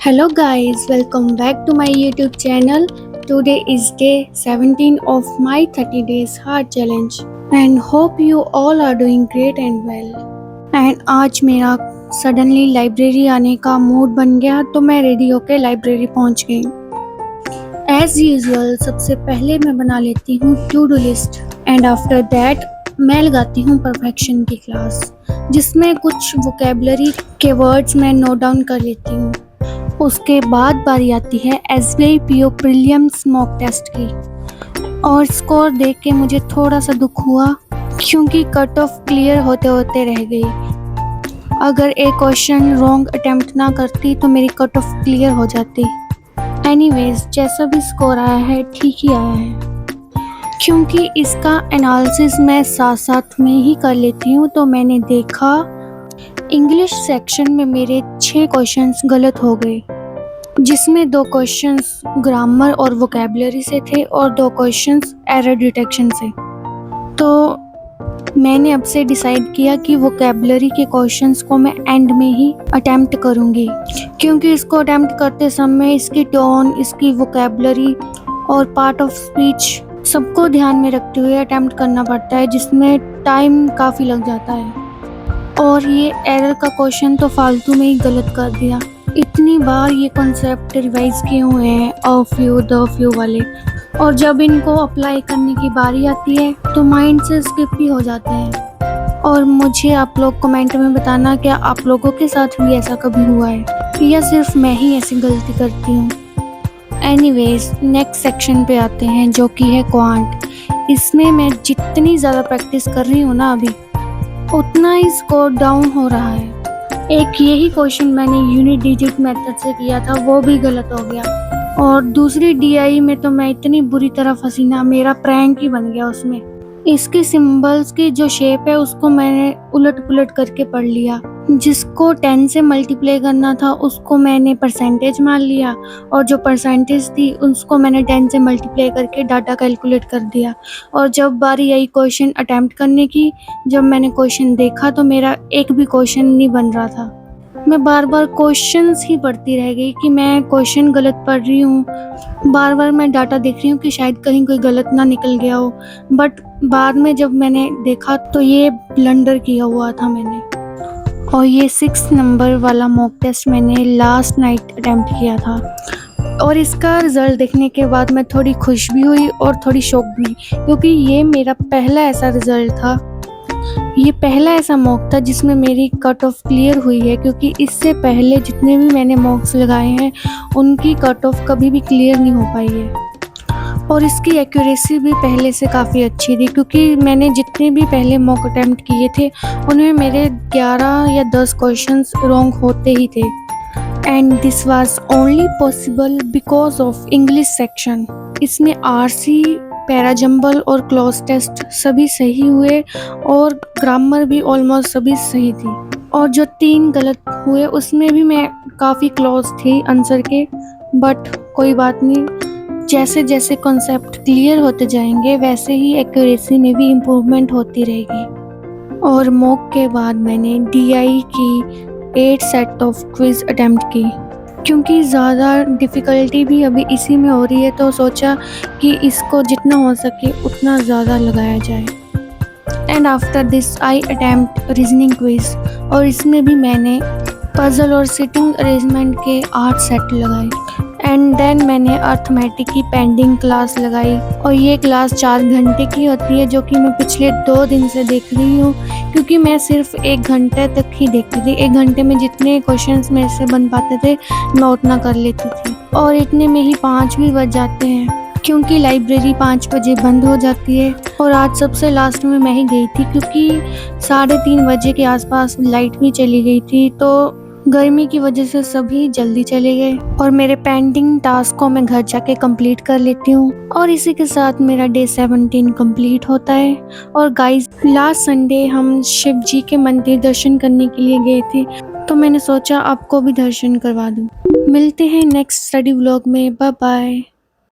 Hello guys, welcome back to my YouTube channel. Today is day 17 of my 30 days hard challenge and hope you all are doing great and well. And आज मेरा suddenly library आने का mood बन गया तो मैं ready होके library पहुंच गई। एज यूजुअल सबसे पहले मैं बना लेती हूँ to do list and after that मैं लगाती हूँ परफेक्शन की क्लास जिसमें कुछ वोकेबलरी के वर्ड्स मैं नोट डाउन कर लेती हूँ। उसके बाद बारी आती है SBI PO prelims mock test की और स्कोर देख के मुझे थोड़ा सा दुख हुआ क्योंकि कट ऑफ क्लियर होते होते रह गई। अगर एक क्वेश्चन रॉन्ग अटेम्प्ट ना करती तो मेरी कट ऑफ क्लियर हो जाती। एनीवेज जैसा भी स्कोर आया है ठीक ही आया है क्योंकि इसका एनालिसिस मैं साथ साथ में ही कर लेती हूँ। तो मैंने देखा इंग्लिश सेक्शन में मेरे 6 क्वेश्चंस गलत हो गए जिसमें 2 क्वेश्चंस ग्रामर और वोकेबलरी से थे और 2 क्वेश्चंस एरर डिटेक्शन से। तो मैंने अब से डिसाइड किया कि वोकेबलरी के क्वेश्चंस को मैं एंड में ही अटेम्प्ट करूँगी क्योंकि इसको अटेम्प्ट करते समय इसकी टोन, इसकी वोकेबलरी और पार्ट ऑफ स्पीच सबको ध्यान में रखते हुए अटेम्प्ट करना पड़ता है जिसमें टाइम काफ़ी लग जाता है। और ये एरर का क्वेश्चन तो फालतू में ही गलत कर दिया। इतनी बार ये कॉन्सेप्ट रिवाइज किए हुए हैं अ फ्यू द फ्यू वाले और जब इनको अप्लाई करने की बारी आती है तो माइंड से स्किप ही हो जाते हैं। और मुझे आप लोग कमेंट में बताना क्या आप लोगों के साथ भी ऐसा कभी हुआ है या सिर्फ मैं ही ऐसी गलती करती हूँ। एनीवेज नेक्स्ट सेक्शन पे आते हैं जो कि है क्वांट। इसमें मैं जितनी ज़्यादा प्रैक्टिस कर रही हूँ ना अभी उतना ही स्कोर डाउन हो रहा है। एक यही क्वेश्चन मैंने यूनिट डिजिट मेथड से किया था वो भी गलत हो गया और दूसरी DI में तो मैं इतनी बुरी तरह फंसी ना, मेरा प्रैंक ही बन गया उसमें। इसके सिंबल्स की जो शेप है उसको मैंने उलट पुलट करके पढ़ लिया। जिसको 10 से मल्टीप्लाई करना था उसको मैंने परसेंटेज मान लिया और जो परसेंटेज थी उसको मैंने 10 से मल्टीप्लाई करके डाटा कैलकुलेट कर दिया। और जब बारी आई क्वेश्चन अटेम्प्ट करने की, जब मैंने क्वेश्चन देखा तो मेरा एक भी क्वेश्चन नहीं बन रहा था। मैं बार बार क्वेश्चंस ही पढ़ती रह गई कि मैं क्वेश्चन गलत पढ़ रही हूँ। बार बार मैं डाटा देख रही हूँ कि शायद कहीं कोई गलत ना निकल गया हो, बट बाद में जब मैंने देखा तो ये ब्लंडर किया हुआ था मैंने। और ये 6 नंबर वाला मॉक टेस्ट मैंने लास्ट नाइट अटेम्प्ट किया था और इसका रिज़ल्ट देखने के बाद मैं थोड़ी खुश भी हुई और थोड़ी शॉक भी क्योंकि ये मेरा पहला ऐसा रिज़ल्ट था, ये पहला ऐसा मॉक था जिसमें मेरी कट ऑफ क्लियर हुई है क्योंकि इससे पहले जितने भी मैंने मॉक्स लगाए हैं उनकी कट ऑफ कभी भी क्लियर नहीं हो पाई है। और इसकी एक्यूरेसी भी पहले से काफ़ी अच्छी थी क्योंकि मैंने जितने भी पहले मॉक अटेम्प्ट किए थे उनमें मेरे 11 या 10 क्वेश्चंस रॉन्ग होते ही थे। And this was only possible because of English section. इसमें RC, पैराजंबल और क्लॉज टेस्ट सभी सही हुए और ग्रामर भी ऑलमोस्ट सभी सही थी। और जो 3 गलत हुए उसमें भी मैं काफ़ी क्लोज थी आंसर के, बट कोई बात नहीं, जैसे जैसे कॉन्सेप्ट क्लियर होते जाएंगे वैसे ही एक्यूरेसी में भी इम्प्रूवमेंट होती रहेगी। और मॉक के बाद मैंने DI की 8 सेट ऑफ क्विज अटेम्प्ट की क्योंकि ज़्यादा डिफ़िकल्टी भी अभी इसी में हो रही है तो सोचा कि इसको जितना हो सके उतना ज़्यादा लगाया जाए। And after this I attempt reasoning quiz और इसमें भी मैंने पजल और सिटिंग अरेंजमेंट के 8 सेट लगाए। एंड देन मैंने अर्थमेटिक की पेंडिंग क्लास लगाई और ये क्लास 4 घंटे की होती है जो कि मैं पिछले 2 दिन से देख रही हूँ क्योंकि मैं सिर्फ 1 घंटे तक ही देखती थी। 1 घंटे में जितने क्वेश्चंस मेरे से बन पाते थे मैं उतना कर लेती थी और इतने में ही 5 भी बज जाते हैं क्योंकि लाइब्रेरी 5 बजे बंद हो जाती है। और आज सबसे लास्ट में मैं ही गई थी क्योंकि 3:30 बजे के आसपास लाइट भी चली गई थी तो गर्मी की वजह से सभी जल्दी चले गए और मेरे पेंडिंग टास्क को मैं घर जाके कंप्लीट कर लेती हूँ। और इसी के साथ मेरा डे 17 कंप्लीट होता है। और गाइस लास्ट संडे हम शिव जी के मंदिर दर्शन करने के लिए गए थे तो मैंने सोचा आपको भी दर्शन करवा दूँ। मिलते हैं नेक्स्ट स्टडी व्लॉग में, बाय बाय।